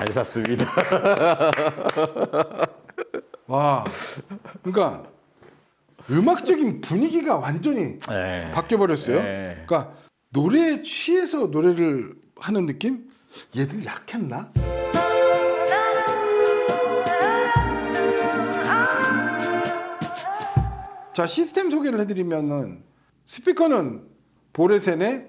잘 샀습니다. 와, 그러니까 음악적인 분위기가 완전히 네. 바뀌어 버렸어요. 네. 그러니까 노래에 취해서 노래를 하는 느낌? 얘들 약했나? 자, 시스템 소개를 해드리면은 스피커는 보레센의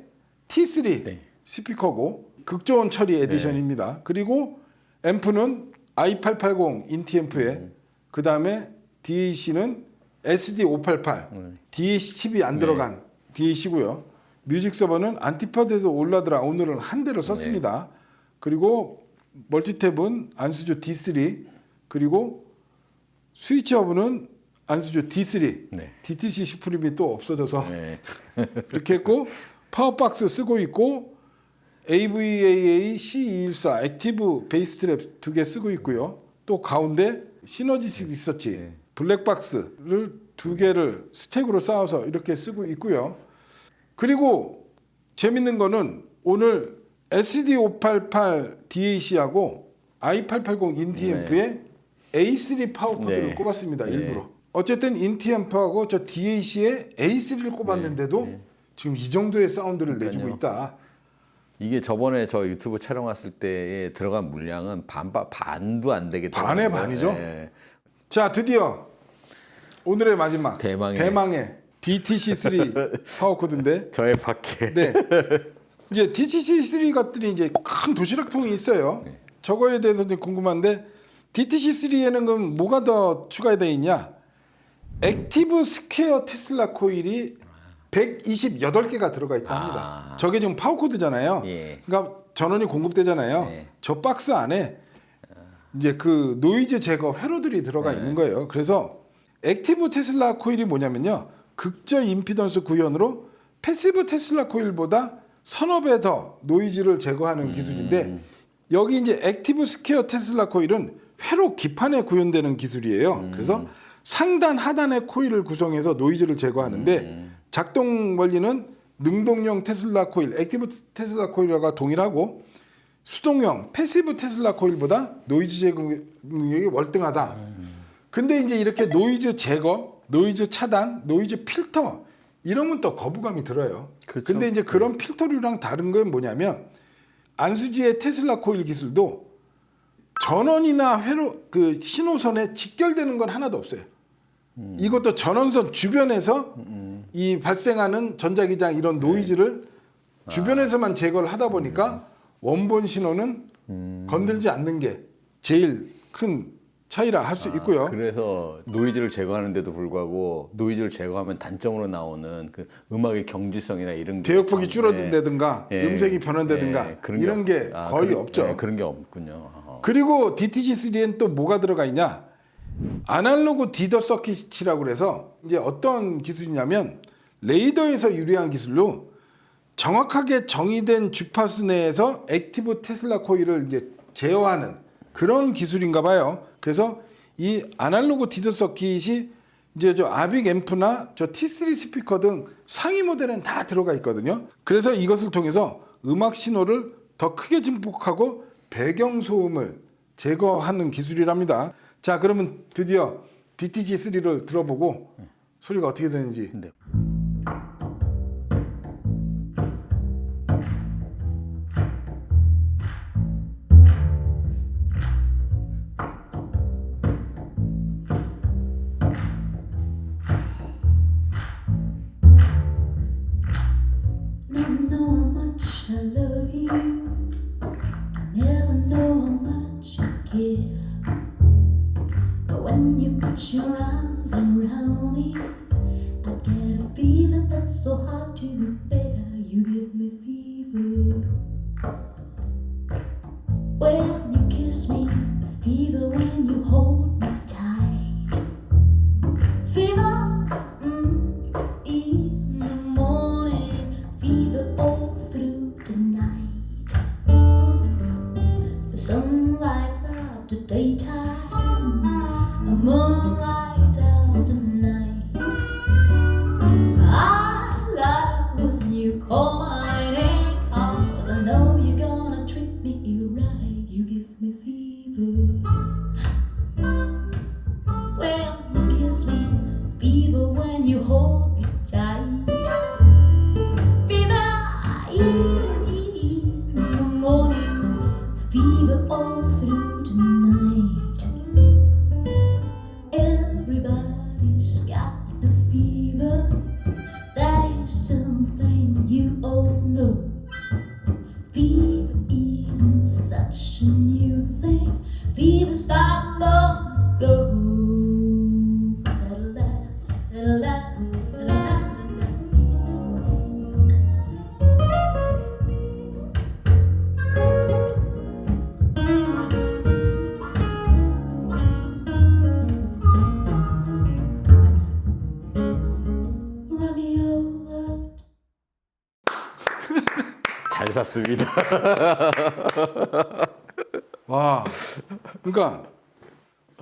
T3 네. 스피커고 극저온 처리 에디션입니다. 그리고 앰프는 i880 인티 앰프에 그 다음에 DAC는 SD588 DAC 칩이 안 들어간 DAC고요. 뮤직 서버는 안티파드에서 올라드라 오늘은 한 대를 썼습니다. 그리고 멀티탭은 안수조 D3 그리고 스위치허브는 안수조 D3 네. DTC 슈프림이 또 없어져서 네. 이렇게 했고 파워박스 쓰고 있고 AVAA C214 액티브 베이스 트랩 2개 쓰고 있고요. 또 가운데 시너지스 리서치 블랙박스를 2개를 스택으로 쌓아서 이렇게 쓰고 있고요. 그리고 재밌는 거는 오늘 SD588 DAC하고 i880 인티앰프에 A3 파워 코드를 네. 꼽았습니다. 네. 일부러. 어쨌든 인티앰프하고 저 DAC에 A3를 꼽았는데도 지금 이 정도의 사운드를 내주고 있다. 이게 저번에 저 유튜브 촬영 왔을 때에 들어간 물량은 반도 안 되겠더라고요. 반의 반이죠. 네. 자, 드디어 오늘의 마지막 대망의 DTC3 파워 코드인데 저의 밖에. 네. 이제 DTC3 것들이 이제 큰 도시락통이 있어요. 저거에 대해서 좀 궁금한데 DTC3에는 그럼 뭐가 더 추가되어 있냐? 액티브 스퀘어 테슬라 코일이 128개가 들어가 있다 합니다. 저게 지금 파워 코드잖아요. 예. 그러니까 전원이 공급되잖아요. 예. 저 박스 안에 이제 그 노이즈 제거 회로들이 들어가 있는 거예요. 그래서 액티브 테슬라 코일이 뭐냐면요. 극저 임피던스 구현으로 패시브 테슬라 코일보다 서너 배 더 노이즈를 제거하는 기술인데 여기 이제 액티브 스퀘어 테슬라 코일은 회로 기판에 구현되는 기술이에요. 그래서 상단 하단의 코일을 구성해서 노이즈를 제거하는데 작동 원리는 능동형 테슬라 코일, 액티브 테슬라 코일과 동일하고 수동형 패시브 테슬라 코일보다 노이즈 제거 능력이 월등하다. 근데 이제 이렇게 노이즈 제거, 노이즈 차단, 노이즈 필터 이러면 또 거부감이 들어요. 그렇죠. 근데 이제 그런 필터류랑 다른 건 뭐냐면 안수지의 테슬라 코일 기술도 전원이나 회로 그 신호선에 직결되는 건 하나도 없어요. 이것도 전원선 주변에서 이 발생하는 전자기장 이런 노이즈를 주변에서만 제거를 하다 보니까 원본 신호는 건들지 않는 게 제일 큰 차이라 할 수 있고요. 그래서 노이즈를 제거하는데도 불구하고 노이즈를 제거하면 단점으로 나오는 그 음악의 경질성이나 이런 게 대역폭이 참, 줄어든다든가 음색이 변환되든가 이런 게 거의 없죠. 그런 게 없군요. 그리고 DTC3엔 또 뭐가 들어가 있냐? 아날로그 디더 서킷이라고 그래서 이제 어떤 기술이냐면 레이더에서 유리한 기술로 정확하게 정의된 주파수 내에서 액티브 테슬라 코일을 이제 제어하는 그런 기술인가 봐요. 그래서 이 아날로그 디더 서킷이 이제 저 아빅 앰프나 저 T3 스피커 등 상위 모델엔 다 들어가 있거든요. 그래서 이것을 통해서 음악 신호를 더 크게 증폭하고 배경 소음을 제거하는 기술이랍니다. 자, 그러면 드디어 DTC3를 들어보고 소리가 어떻게 되는지. 네. Never know how much I love you. Never know how much I care. But when you put your arms around me, I get a fever that's so hard to bear. You give me fever. When you kiss me, a fever when you hold me tight. Fever. In the morning, fever all through the night. The sun lights up the daytime, the moon lights out the night. I light up when you call my name, 'cause I know you're gonna treat me right. You give me fever. fever all through tonight. Everybody's got the fever. That is something you all know. Fever isn't such a new thing. Fever started long ago. Romeo loved 잘 샀습니다. 와, 그러니까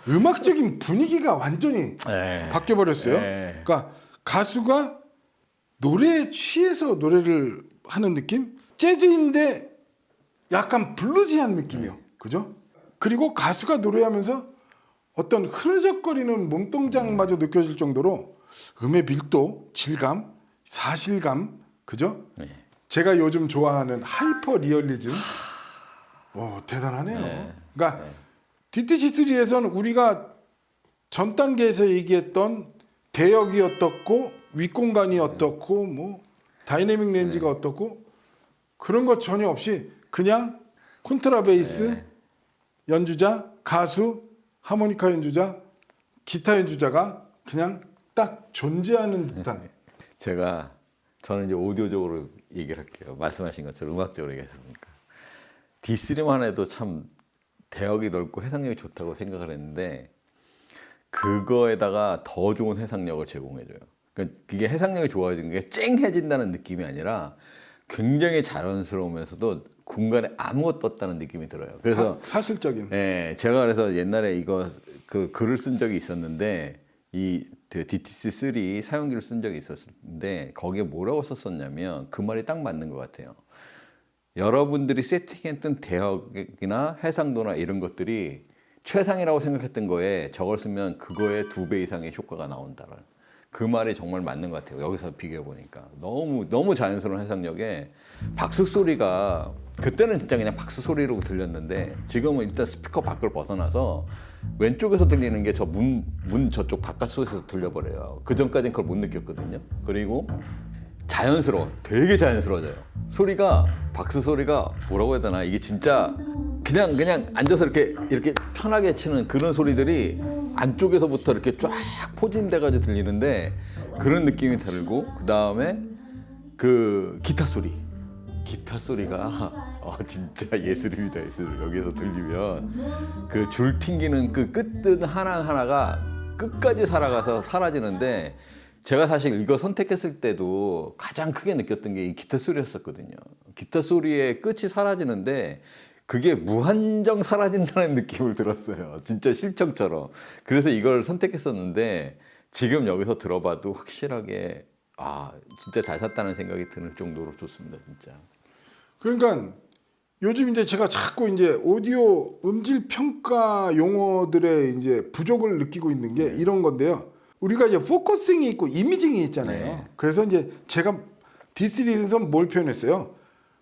음악적인 분위기가 완전히 네. 바뀌어 버렸어요. 네. 그러니까 가수가 노래에 취해서 노래를 하는 느낌? 재즈인데 약간 블루지한 느낌이요. 그죠? 그리고 가수가 노래하면서 어떤 흐느적거리는 몸동작마저 느껴질 정도로 음의 밀도, 질감, 사실감, 그죠? 네. 제가 요즘 좋아하는 하이퍼 리얼리즘. 오, 대단하네요. 네. 그러니까 DTC3에서는 우리가 전 단계에서 얘기했던 대역이 어떻고 윗공간이 어떻고 뭐 다이내믹 렌즈가 어떻고 그런 것 전혀 없이 그냥 콘트라베이스 연주자, 가수, 하모니카 연주자, 기타 연주자가 그냥 딱 존재하는 듯한. 저는 이제 오디오적으로 얘기를 할게요. 말씀하신 것처럼 음악적으로 얘기하셨으니까. D3만 해도 참 대역이 넓고 해상력이 좋다고 생각을 했는데 그거에다가 더 좋은 해상력을 제공해줘요. 그러니까 그게 해상력이 좋아지는 게 쨍해진다는 느낌이 아니라 굉장히 자연스러우면서도 공간에 아무것도 없다는 느낌이 들어요. 그래서 사실적인. 네, 제가 그래서 옛날에 이거 그 글을 쓴 적이 있었는데 이 DTC3 사용기를 쓴 적이 있었는데 거기에 뭐라고 썼었냐면 그 말이 딱 맞는 것 같아요. 여러분들이 세팅했던 대역이나 해상도나 이런 것들이 최상이라고 생각했던 거에 저걸 쓰면 그거의 2배 이상의 효과가 나온다는 그 말이 정말 맞는 것 같아요. 여기서 비교해 보니까 너무 자연스러운 해상력에 박수 소리가 그때는 진짜 그냥 박수 소리로 들렸는데 지금은 일단 스피커 밖을 벗어나서 왼쪽에서 들리는 게 저 문 저쪽 바깥쪽에서 들려버려요. 그 전까지는 그걸 못 느꼈거든요. 그리고 되게 자연스러워져요. 소리가 박수 소리가 뭐라고 해야 되나 이게 진짜 그냥 앉아서 이렇게 편하게 치는 그런 소리들이 안쪽에서부터 이렇게 쫙 포진돼가지고 들리는데 그런 느낌이 들고 그 다음에 그 기타 소리가 진짜 예술입니다. 예술. 여기서 들리면 그 줄 튕기는 그 끝든 하나하나가 끝까지 살아가서 사라지는데 제가 사실 이거 선택했을 때도 가장 크게 느꼈던 게 이 기타 소리였었거든요. 기타 소리의 끝이 사라지는데 그게 무한정 사라진다는 느낌을 들었어요. 진짜 실청처럼. 그래서 이걸 선택했었는데 지금 여기서 들어봐도 확실하게 진짜 잘 샀다는 생각이 드는 정도로 좋습니다. 진짜. 그러니까 요즘 이제 제가 자꾸 이제 오디오 음질 평가 용어들의 이제 부족을 느끼고 있는 게 이런 건데요. 우리가 이제 포커싱이 있고 이미징이 있잖아요. 네. 그래서 이제 제가 D3에서 뭘 표현했어요?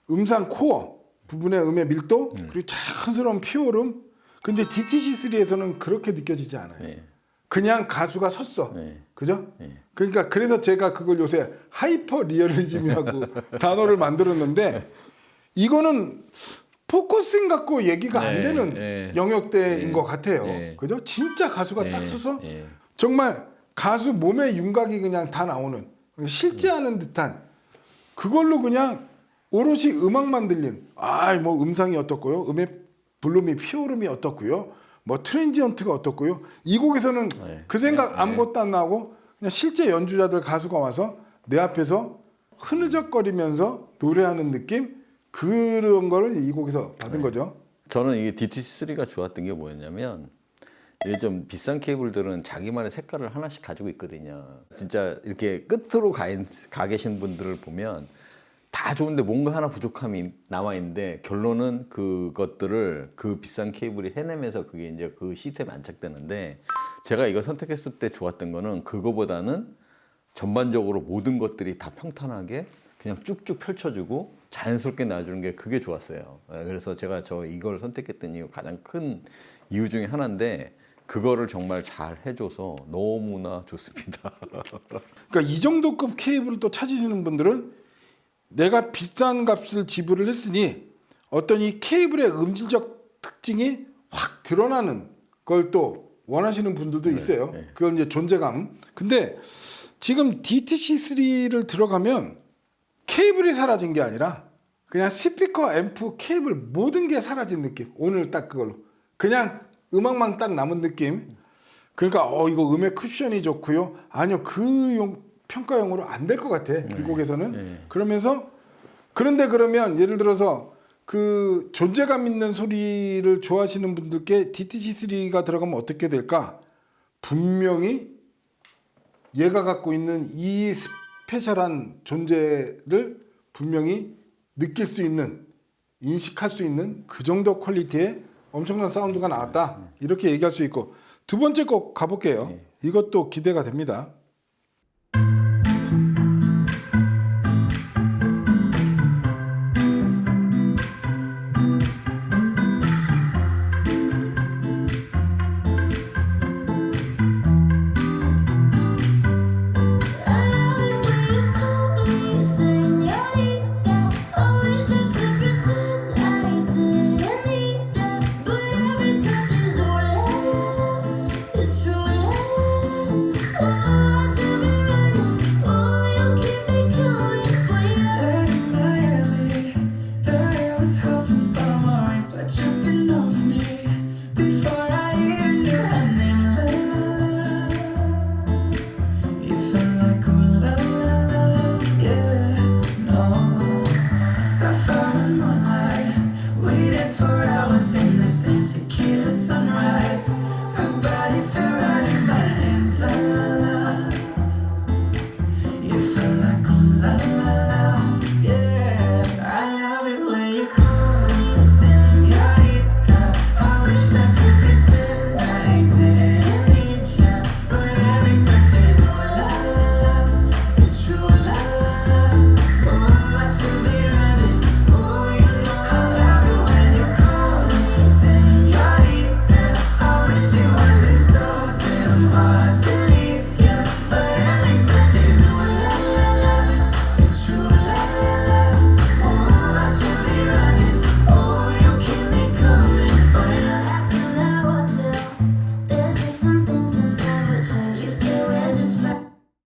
음산 코어 부분의 음의 밀도 그리고 자연스러운 피오름. 근데 DTC3에서는 그렇게 느껴지지 않아요. 네. 그냥 가수가 섰어. 네. 그죠? 네. 그러니까 그래서 제가 그걸 요새 하이퍼 리얼리즘이라고 단어를 만들었는데 이거는 포커싱 갖고 얘기가 안 네, 되는 네. 영역대인 네. 것 같아요. 네. 그죠? 진짜 가수가 딱 서서 네. 정말 가수 몸의 윤곽이 그냥 다 나오는 실제하는 듯한 그걸로 그냥 오롯이 음악만 들린 뭐 음상이 어떻고요, 음의 볼륨이 피오름이 어떻고요, 뭐 트랜지언트가 어떻고요. 이 곡에서는 네. 그 생각 네. 아무것도 안 나고 그냥 실제 연주자들 가수가 와서 내 앞에서 흐느적거리면서 노래하는 느낌 그런 거를 이 곡에서 받은 거죠. 저는 이게 DTC3가 좋았던 게 뭐였냐면 이게 좀 비싼 케이블들은 자기만의 색깔을 하나씩 가지고 있거든요. 진짜 이렇게 끝으로 가 계신 분들을 보면 다 좋은데 뭔가 하나 부족함이 남아 있는데 결론은 그것들을 그 비싼 케이블이 해내면서 그게 이제 그 시스템에 안착되는데 제가 이거 선택했을 때 좋았던 거는 그거보다는 전반적으로 모든 것들이 다 평탄하게 그냥 쭉쭉 펼쳐주고 자연스럽게 나와주는 게 그게 좋았어요. 그래서 제가 이걸 선택했던 이유 가장 큰 이유 중에 하나인데 그거를 정말 잘 해줘서 너무나 좋습니다. 그러니까 이 정도급 케이블을 또 찾으시는 분들은 내가 비싼 값을 지불을 했으니 어떤 이 케이블의 음질적 특징이 확 드러나는 걸 또 원하시는 분들도 있어요. 네. 그건 이제 존재감. 근데 지금 DTC3를 들어가면 케이블이 사라진 게 아니라 그냥 스피커, 앰프, 케이블 모든 게 사라진 느낌. 오늘 딱 그걸로. 그냥 음악만 딱 남은 느낌. 그러니까 이거 음의 쿠션이 좋고요. 아니요, 평가용으로 안 될 것 같아. 미국에서는. 그러면서 그런데 그러면 예를 들어서 그 존재감 있는 소리를 좋아하시는 분들께 DTC3가 들어가면 어떻게 될까? 분명히 얘가 갖고 있는 이 스페셜한 존재를 분명히 느낄 수 있는, 인식할 수 있는 그 정도 퀄리티의 엄청난 사운드가 나왔다. 이렇게 얘기할 수 있고, 두 번째 곡 가볼게요. 이것도 기대가 됩니다.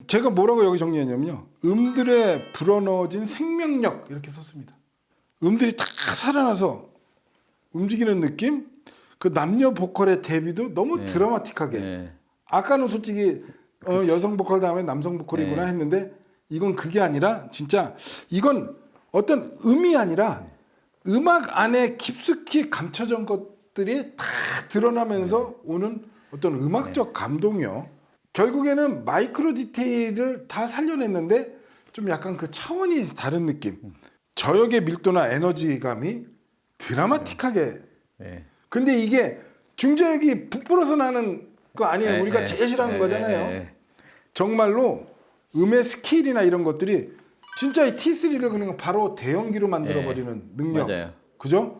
제가 뭐라고 여기 정리했냐면요, 음들의 불어넣어진 생명력 이렇게 썼습니다. 음들이 다 살아나서 움직이는 느낌. 그 남녀 보컬의 대비도 너무 드라마틱하게. 아까는 솔직히 여성 보컬 다음에 남성 보컬이구나 했는데 이건 그게 아니라 진짜 이건 어떤 음이 아니라 음악 안에 깊숙이 감춰진 것들이 다 드러나면서 오는 어떤 음악적 감동이요. 결국에는 마이크로 디테일을 다 살려냈는데 좀 약간 그 차원이 다른 느낌. 저역의 밀도나 에너지감이 드라마틱하게. 근데 이게 중저역이 북부러서 나는 거 아니에요. 우리가 제일 싫어하는 거잖아요. 정말로 음의 스케일이나 이런 것들이 진짜 이 T3를 그냥 바로 대형기로 만들어버리는 능력. 맞아요. 그죠?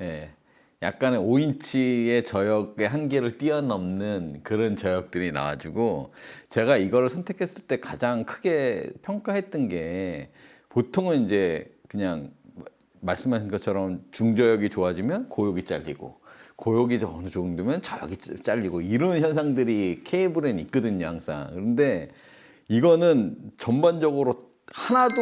약간의 5인치의 저역의 한계를 뛰어넘는 그런 저역들이 나와주고, 제가 이거를 선택했을 때 가장 크게 평가했던 게, 보통은 이제 그냥 말씀하신 것처럼 중저역이 좋아지면 고역이 잘리고, 고역이 어느 정도면 저역이 잘리고, 이런 현상들이 케이블엔 있거든요, 항상. 그런데 이거는 전반적으로 하나도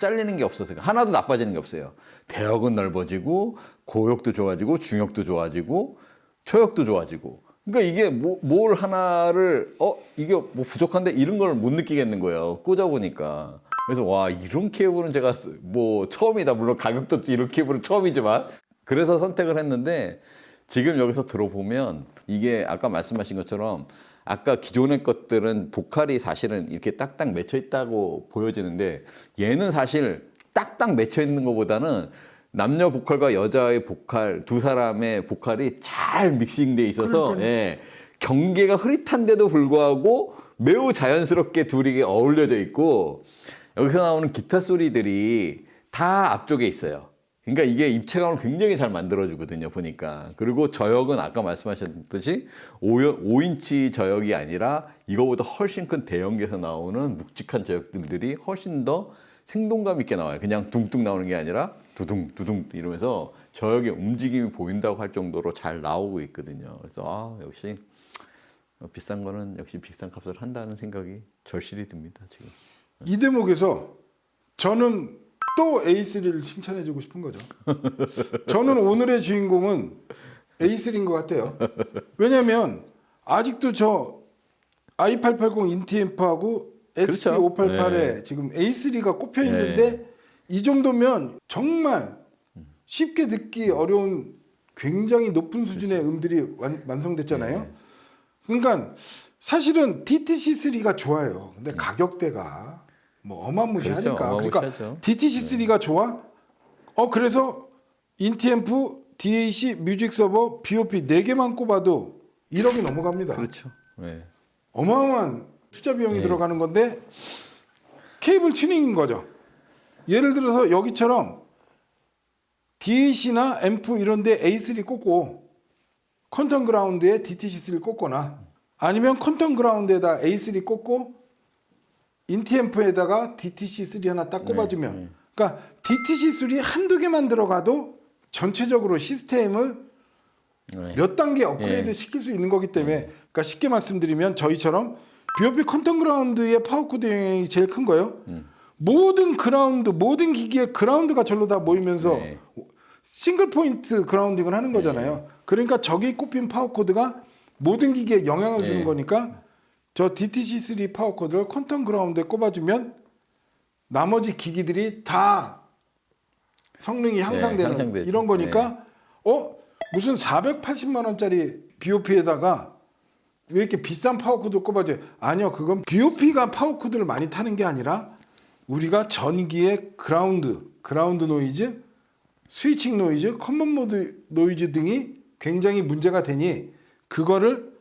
잘리는 게 없어서, 하나도 나빠지는 게 없어요. 대역은 넓어지고, 고역도 좋아지고, 중역도 좋아지고, 초역도 좋아지고. 그러니까 이게 뭘 하나를 이게 뭐 부족한데 이런 걸 못 느끼겠는 거예요, 꽂아보니까. 그래서 와, 이런 케이블은 제가 뭐 처음이다. 물론 가격도 이런 케이블은 처음이지만. 그래서 선택을 했는데, 지금 여기서 들어보면 이게 아까 말씀하신 것처럼, 아까 기존의 것들은 보컬이 사실은 이렇게 딱딱 맺혀 있다고 보여지는데, 얘는 사실 딱딱 맺혀 있는 것보다는 남녀 보컬과 여자의 보컬, 두 사람의 보컬이 잘 믹싱돼 있어서 경계가 흐릿한데도 불구하고 매우 자연스럽게 둘이 어울려져 있고, 여기서 나오는 기타 소리들이 다 앞쪽에 있어요. 그러니까 이게 입체감을 굉장히 잘 만들어주거든요, 보니까. 그리고 저역은 아까 말씀하셨듯이 5인치 저역이 아니라 이거보다 훨씬 큰 대형기에서 나오는 묵직한 저역들이 훨씬 더 생동감 있게 나와요. 그냥 둥둥 나오는 게 아니라 두둥 두둥 이러면서 저역의 움직임이 보인다고 할 정도로 잘 나오고 있거든요. 그래서 역시 비싼 거는 역시 비싼 값을 한다는 생각이 절실히 듭니다, 지금. 이 대목에서 저는 또 A3를 칭찬해주고 싶은 거죠. 저는 오늘의 주인공은 A3인 것 같아요. 왜냐하면 아직도 저 i880 인티앰프하고 ST588에 네. 지금 A3가 꼽혀 있는데 이 정도면 정말 쉽게 듣기 어려운 굉장히 높은 수준의 음들이 완성됐잖아요. 그러니까 사실은 DTC3가 좋아요. 근데 가격대가 뭐 어마무시하니까. 그렇죠. 그러니까 어마무시하죠. DTC3가 좋아. 그래서 인티앰프, DAC, 뮤직 서버, BOP 4개만 꼽아도 1억이 넘어갑니다. 그렇죠. 네. 어마어마한 투자 비용이 들어가는 건데 케이블 튜닝인 거죠. 예를 들어서 여기처럼 DAC나 앰프 이런데 A3 꽂고 컨텀 그라운드에 DTC3를 꽂거나 아니면 컨텀 그라운드에다 A3 꽂고 인티앰프에다가 DTC3 하나 딱 꼽아주면 그러니까 DTC3 한두 개만 들어가도 전체적으로 시스템을 몇 단계 업그레이드 시킬 수 있는 거기 때문에 그러니까 쉽게 말씀드리면 저희처럼 BOP 컨텀 그라운드의 파워 코드 영향이 제일 큰 거예요. 모든 그라운드, 모든 기기의 그라운드가 절로 다 모이면서 싱글 포인트 그라운딩을 하는 거잖아요. 그러니까 저기 꼽힌 파워 코드가 모든 기기에 영향을 주는 거니까 저 DTC3 파워 코드를 퀀텀 그라운드에 꼽아주면 나머지 기기들이 다 성능이 향상되는 향상되죠. 이런 거니까 무슨 480만 원짜리 BOP에다가 왜 이렇게 비싼 파워 코드를 꼽아줘요? 아니요, 그건 BOP가 파워 코드를 많이 타는 게 아니라 우리가 전기의 그라운드 노이즈, 스위칭 노이즈, 커먼 모드 노이즈 등이 굉장히 문제가 되니 그거를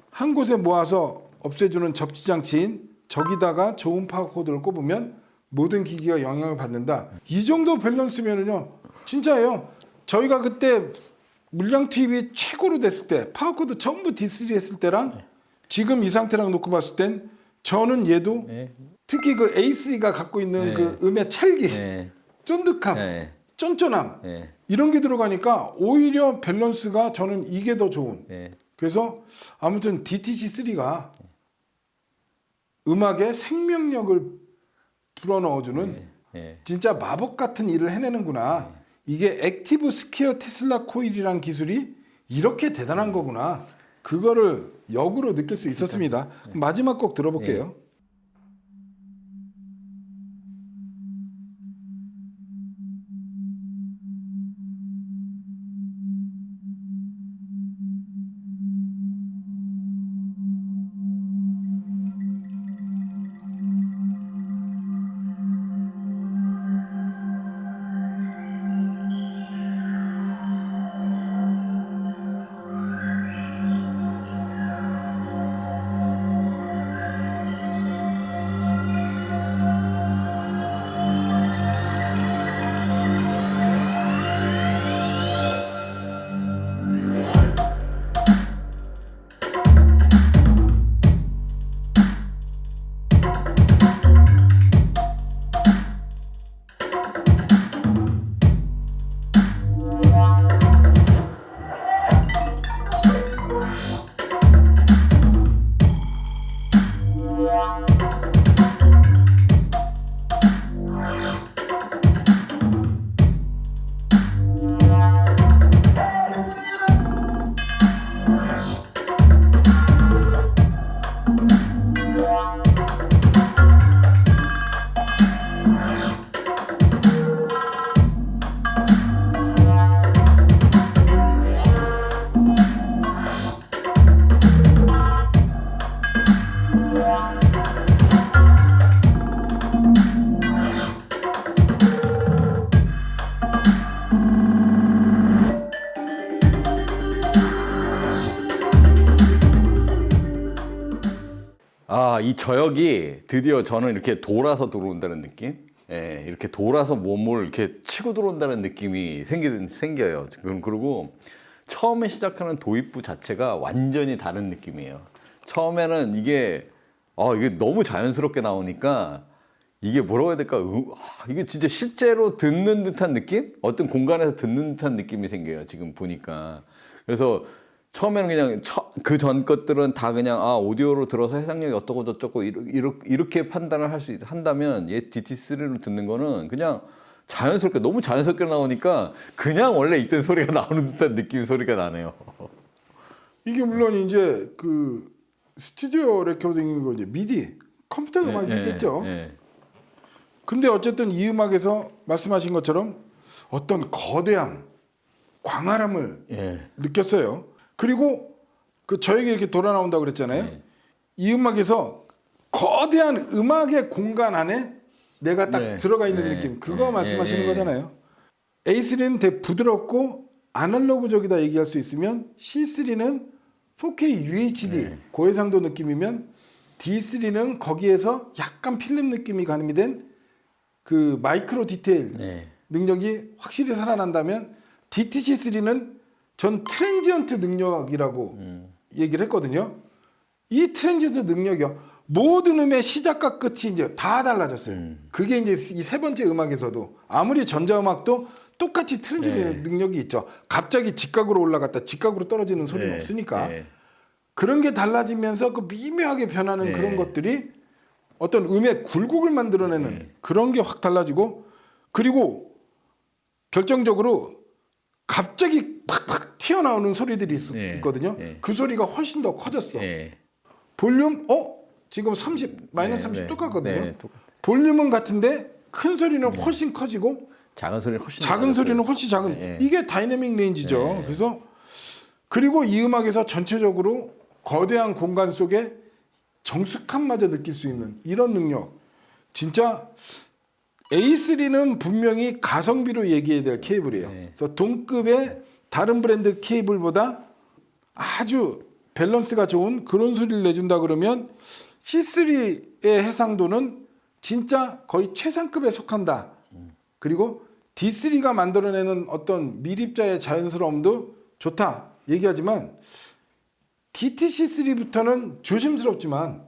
한 곳에 모아서 없애주는 접지장치인 저기다가 좋은 파워 코드를 꼽으면 모든 기기가 영향을 받는다. 이 정도 밸런스면은요, 진짜예요. 저희가 그때 물량 투입이 최고로 됐을 때 파워 코드 전부 D3 했을 때랑 지금 이 상태랑 놓고 봤을 땐 저는 얘도 특히 그 A3가 갖고 있는 그 음의 찰기, 쫀득함, 쫀쫀함 이런 게 들어가니까 오히려 밸런스가 저는 이게 더 좋은. 그래서 아무튼 DTC3가 음악에 생명력을 불어넣어주는 진짜 마법 같은 일을 해내는구나. 이게 액티브 스퀘어 테슬라 코일이란 기술이 이렇게 대단한 거구나. 그거를 역으로 느낄 수 있었습니다. 마지막 곡 들어볼게요. 이 저역이 드디어 저는 이렇게 돌아서 들어온다는 느낌? 예, 이렇게 돌아서 몸을 이렇게 치고 들어온다는 느낌이 생겨요. 그리고 처음에 시작하는 도입부 자체가 완전히 다른 느낌이에요. 처음에는 이게 너무 자연스럽게 나오니까 이게 뭐라고 해야 될까? 이게 진짜 실제로 듣는 듯한 느낌? 어떤 공간에서 듣는 듯한 느낌이 생겨요. 지금 보니까. 그래서 처음에는 그냥 그 전 것들은 다 그냥 오디오로 들어서 해상력이 어떻고 저쩌고 이렇게 판단을 한다면 얘 DT3로 듣는 거는 그냥 자연스럽게 너무 자연스럽게 나오니까 그냥 원래 있던 소리가 나오는 듯한 느낌 소리가 나네요. 이게 물론 이제 그 스튜디오 레코딩이고 이제 미디 컴퓨터 음악이 있겠죠. 근데 어쨌든 이 음악에서 말씀하신 것처럼 어떤 거대함, 광활함을 느꼈어요. 그리고 그 저에게 이렇게 돌아 나온다고 그랬잖아요. 이 음악에서 거대한 음악의 공간 안에 내가 딱 들어가 있는 느낌. 그거 말씀하시는 거잖아요. A3는 되게 부드럽고 아날로그적이다 얘기할 수 있으면 C3는 4K UHD 고해상도 느낌이면 D3는 거기에서 약간 필름 느낌이 가미된 그 마이크로 디테일 능력이 확실히 살아난다면 DTC3는 전 트랜지언트 능력이라고 얘기를 했거든요. 이 트랜지언트 능력이요. 모든 음의 시작과 끝이 이제 다 달라졌어요. 그게 이제 이 세 번째 음악에서도 아무리 전자음악도 똑같이 트랜지언트 능력이 있죠. 갑자기 직각으로 올라갔다 직각으로 떨어지는 소리는 없으니까. 그런 게 달라지면서 그 미묘하게 변하는 그런 것들이 어떤 음의 굴곡을 만들어내는 그런 게 확 달라지고 그리고 결정적으로 갑자기 팍팍 튀어나오는 소리들이 있거든요. 그 소리가 훨씬 더 커졌어. 볼륨 지금 30 마이너스 30 똑같거든요. 볼륨은 같은데 큰 소리는 훨씬 커지고 작은 소리는 훨씬 작은 이게 다이내믹 레인지죠. 그래서 그리고 이 음악에서 전체적으로 거대한 공간 속에 정숙함마저 느낄 수 있는 이런 능력. 진짜 A3는 분명히 가성비로 얘기해야 될 케이블이에요. 그래서 동급의 다른 브랜드 케이블보다 아주 밸런스가 좋은 그런 소리를 내준다 그러면 C3의 해상도는 진짜 거의 최상급에 속한다. 그리고 D3가 만들어내는 어떤 미립자의 자연스러움도 좋다 얘기하지만 DTC3부터는 조심스럽지만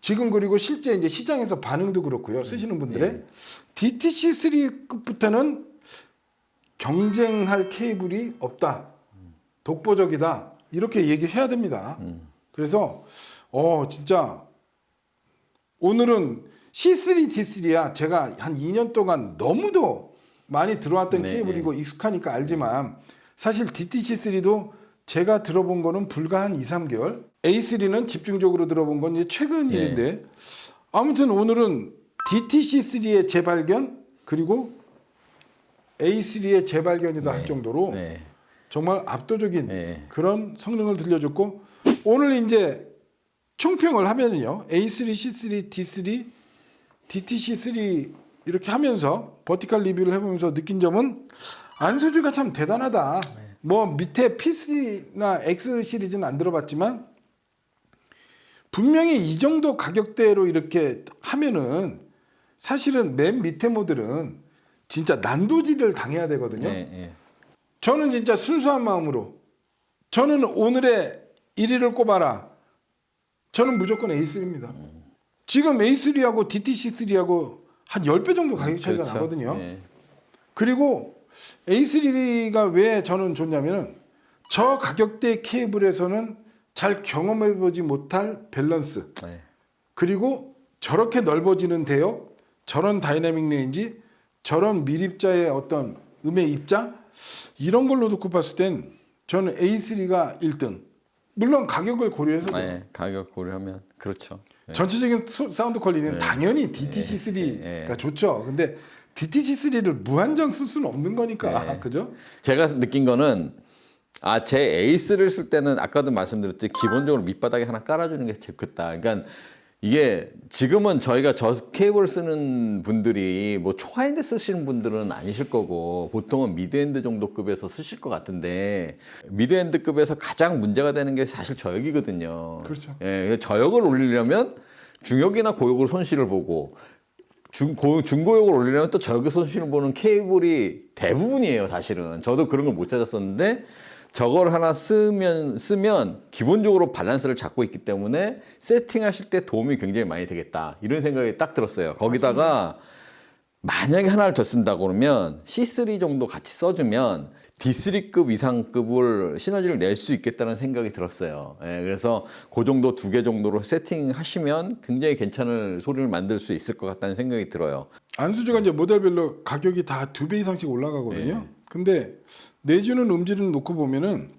지금 그리고 실제 이제 시장에서 반응도 그렇고요. 쓰시는 분들의 DTC3급부터는 경쟁할 케이블이 없다. 독보적이다. 이렇게 얘기해야 됩니다. 그래서 진짜 오늘은 C3, D3야 제가 한 2년 동안 너무도 많이 들어왔던 케이블이고 익숙하니까 알지만 사실 DTC3도 제가 들어본 거는 불과 한 2, 3개월. A3는 집중적으로 들어본 건 이제 최근 일인데 아무튼 오늘은 DTC3의 재발견 그리고 A3의 재발견이다 할 정도로 정말 압도적인 그런 성능을 들려줬고 오늘 이제 총평을 하면요. A3, C3, D3, DTC3 이렇게 하면서 버티컬 리뷰를 해보면서 느낀 점은 안수주가 참 대단하다. 뭐 밑에 P3나 X 시리즈는 안 들어봤지만 분명히 이 정도 가격대로 이렇게 하면은 사실은 맨 밑에 모델은 진짜 난도질을 당해야 되거든요. 저는 진짜 순수한 마음으로 저는 오늘의 1위를 꼽아라. 저는 무조건 A3입니다. 지금 A3하고 DTC3하고 한 10배 정도 가격 차이가 나거든요. 그리고 A3가 왜 저는 좋냐면은 저 가격대 케이블에서는 잘 경험해보지 못할 밸런스 그리고 저렇게 넓어지는 대역 저런 다이내믹 레인지 저런 미립자의 어떤 음의 입장 이런 걸로 놓고 봤을 땐 저는 A3가 1등 물론 가격을 고려해서 가격 고려하면 그렇죠. 전체적인 사운드 퀄리티는 당연히 DTC3가 좋죠. 근데 DTC3를 무한정 쓸 수는 없는 거니까 그죠? 제가 느낀 거는 제 에이스를 쓸 때는 아까도 말씀드렸듯이 기본적으로 밑바닥에 하나 깔아주는 게 좋겠다. 그러니까 이게 지금은 저희가 저 케이블을 쓰는 분들이 뭐 초하인드 쓰시는 분들은 아니실 거고 보통은 미드엔드 정도 급에서 쓰실 것 같은데 미드엔드 급에서 가장 문제가 되는 게 사실 저역이거든요. 그렇죠. 저역을 올리려면 중역이나 고역으로 손실을 보고 중고역을 올리려면 또 저기 손실을 보는 케이블이 대부분이에요, 사실은. 저도 그런 걸 못 찾았었는데 저걸 하나 쓰면 기본적으로 밸런스를 잡고 있기 때문에 세팅하실 때 도움이 굉장히 많이 되겠다. 이런 생각이 딱 들었어요. 거기다가 만약에 하나를 더 쓴다고 그러면 C3 정도 같이 써주면 D3급 이상급을 시너지를 낼 수 있겠다는 생각이 들었어요. 예, 그래서 그 정도 2개 정도로 세팅하시면 굉장히 괜찮은 소리를 만들 수 있을 것 같다는 생각이 들어요. 안수주가 이제 모델별로 가격이 다 2배 이상씩 올라가거든요. 근데 내주는 음질을 놓고 보면은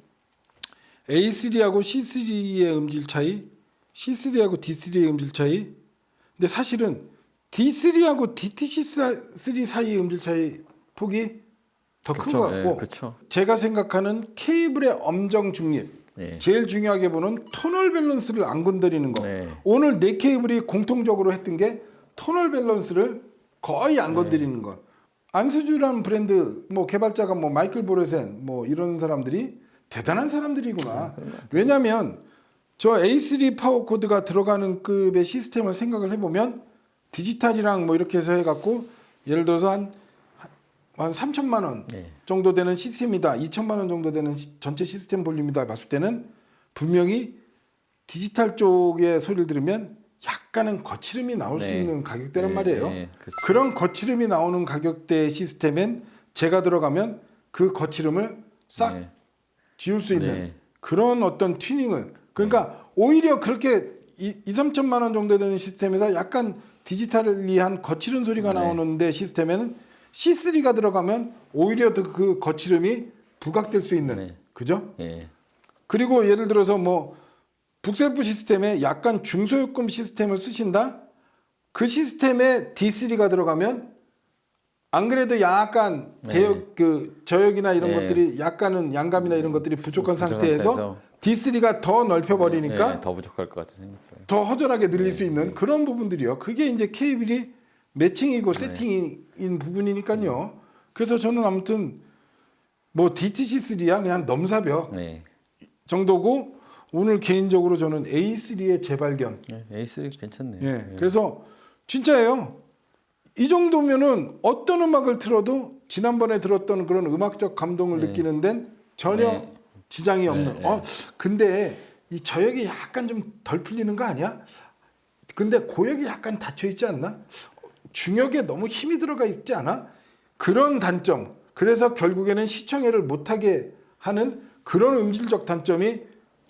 A3하고 C3의 음질 차이, C3하고 D3의 음질 차이. 근데 사실은 D3하고 DTC3 사이의 음질 차이 폭이 더 큰 것 같고, 그렇죠. 제가 생각하는 케이블의 엄정 중립, 예. 제일 중요하게 보는 토널 밸런스를 안 건드리는 거. 네. 오늘 네 케이블이 공통적으로 했던 게 토널 밸런스를 거의 안 건드리는 것. 안수주라는 브랜드 뭐 개발자가 뭐 마이클 보레센 뭐 이런 사람들이 대단한 사람들이구나. 왜냐하면 저 A3 파워 코드가 들어가는 급의 시스템을 생각을 해보면 디지털이랑 뭐 이렇게 해서 해갖고 예를 들어서 한 3천만 원 네. 정도 되는 시스템이다, 2천만 원 정도 되는 전체 시스템 볼륨이다 봤을 때는 분명히 디지털 쪽의 소리를 들으면 약간은 거칠음이 나올 수 네. 있는 가격대란 네, 말이에요. 네, 그렇죠. 그런 거칠음이 나오는 가격대 시스템엔 제가 들어가면 그 거칠음을 싹 네. 지울 수 있는 네. 그런 어떤 튜닝을, 그러니까 오히려 그렇게 2-3천만 원 정도 되는 시스템에서 약간 디지털리한 거칠은 소리가 네. 나오는데 시스템에는 C3가 들어가면 오히려 더 그 거칠음이 부각될 수 있는, 네. 그죠? 예. 그리고 예를 들어서 뭐 북셀프 시스템에 약간 중소요금 시스템을 쓰신다? 그 시스템에 D3가 들어가면 안 그래도 약간 대역 그 저역이나 이런 네. 것들이 약간은 양감이나 이런 것들이 부족한 부족한 상태에서 상태에서 D3가 더 넓혀 버리니까 더 부족할 것 같은 생각이 들어요. 더 허전하게 늘릴 수 있는 그런 부분들이요. 그게 이제 케이블이 매칭이고 세팅인 부분이니까요. 그래서 저는 아무튼 뭐 DTC3야 그냥 넘사벽 네. 정도고, 오늘 개인적으로 저는 A3의 재발견. 네. A3 괜찮네요. 예. 그래서 진짜예요. 이 정도면은 어떤 음악을 틀어도 지난번에 들었던 그런 음악적 감동을 느끼는 데는 전혀 네. 지장이 없는. 네. 근데 이 저역이 약간 좀 덜 풀리는 거 아니야? 근데 고역이 약간 닫혀 있지 않나? 중역에 너무 힘이 들어가 있지 않아? 그런 단점. 그래서 결국에는 시청회를 못하게 하는 그런 음질적 단점이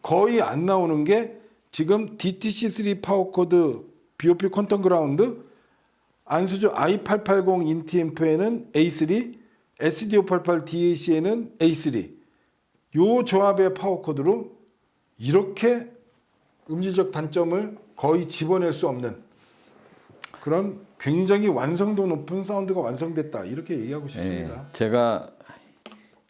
거의 안 나오는 게 지금 DTC3 파워코드 BOP 퀀텀 그라운드, 안수주 i880 인티앰프에는 A3, SD588 DAC에는 A3. 요 조합의 파워코드로 이렇게 음질적 단점을 거의 집어낼 수 없는 그런 굉장히 완성도 높은 사운드가 완성됐다, 이렇게 얘기하고 싶습니다. 예.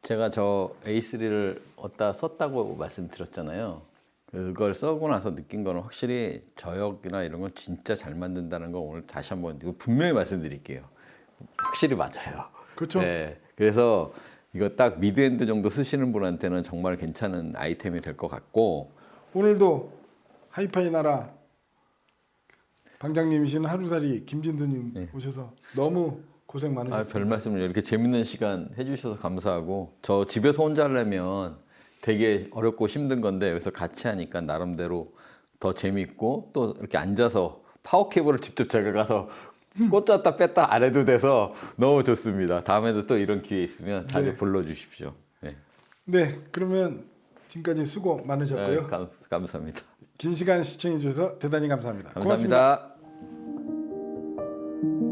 제가 저 A3를 어디다 썼다고 말씀드렸잖아요. 그걸 써고 나서 느낀 거는 확실히 저역이나 이런 건 진짜 잘 만든다는 거 오늘 다시 한번 이거 분명히 말씀드릴게요. 확실히 맞아요. 그렇죠. 네. 그래서 이거 딱 미드엔드 정도 쓰시는 분한테는 정말 괜찮은 아이템이 될 것 같고, 오늘도 하이파이 나라 방장님이신 하루살이 김진두님 오셔서 너무 고생 많으셨습니다. 별 말씀을 이렇게 재밌는 시간 해주셔서 감사하고, 저 집에서 혼자 하려면 되게 어렵고 힘든 건데 여기서 같이 하니까 나름대로 더 재밌고, 또 이렇게 앉아서 파워 케이블을 직접 제가 가서 꽂았다 뺐다 안 해도 돼서 너무 좋습니다. 다음에도 또 이런 기회 있으면 자주 네. 불러주십시오. 네. 네, 그러면 지금까지 수고 많으셨고요. 감사합니다. 긴 시간 시청해 주셔서 대단히 감사합니다. 고맙습니다. 감사합니다.